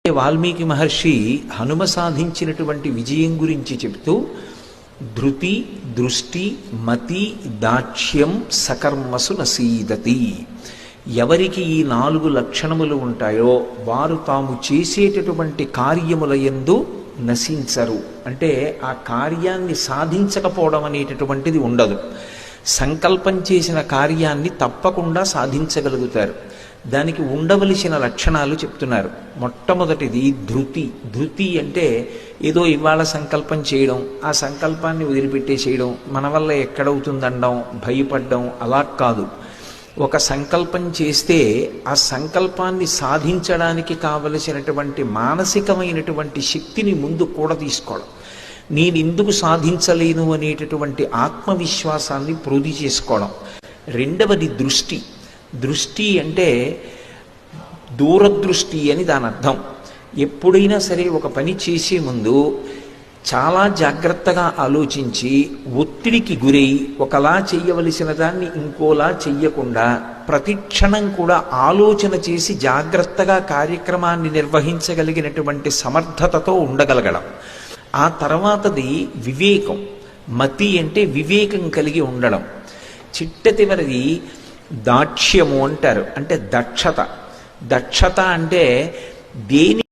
వాల్మీకి మహర్షి హనుమ సాధించినటువంటి విజయం గురించి చెబుతూ ధృతి దృష్టి మతి దాక్ష్యం సకర్మసు నసీదతి. ఎవరికి ఈ 4 లక్షణములు ఉంటాయో వారు తాము చేసేటటువంటి కార్యముల యందు నశించరు. అంటే ఆ కార్యాన్ని సాధించకపోవడం అనేటటువంటిది ఉండదు. సంకల్పం చేసిన కార్యాన్ని తప్పకుండా సాధించగలుగుతారు. దానికి ఉండవలసిన లక్షణాలు చెప్తున్నారు. మొట్టమొదటిది ధృతి. ధృతి అంటే ఏదో ఇవాళ సంకల్పం చేయడం, ఆ సంకల్పాన్ని వదిలిపెట్టేసేయడం, మన వల్ల ఎక్కడవుతుందనడం, భయపడడం అలా కాదు. ఒక సంకల్పం చేస్తే ఆ సంకల్పాన్ని సాధించడానికి కావలసినటువంటి మానసికమైనటువంటి శక్తిని ముందు కూడా తీసుకోవడం, నేను ఎందుకు సాధించలేను అనేటటువంటి ఆత్మవిశ్వాసాన్ని ప్రోధి చేసుకోవడం. రెండవది దృష్టి. దృష్టి అంటే దూరదృష్టి అని దాని అర్థం. ఎప్పుడైనా సరే ఒక పని చేసే ముందు చాలా జాగ్రత్తగా ఆలోచించి ఒత్తిడికి గురై ఒకలా చెయ్యవలసిన దాన్ని ఇంకోలా చెయ్యకుండా ప్రతిక్షణం కూడా ఆలోచన చేసి జాగ్రత్తగా కార్యక్రమాన్ని నిర్వహించగలిగినటువంటి సమర్థతతో ఉండగలగడం. ఆ తర్వాతది వివేకం. మతి అంటే వివేకం కలిగి ఉండడం. చిట్టచివరిది దాక్ష్యము అంటారు. అంటే దక్షత. దక్షత అంటే దేని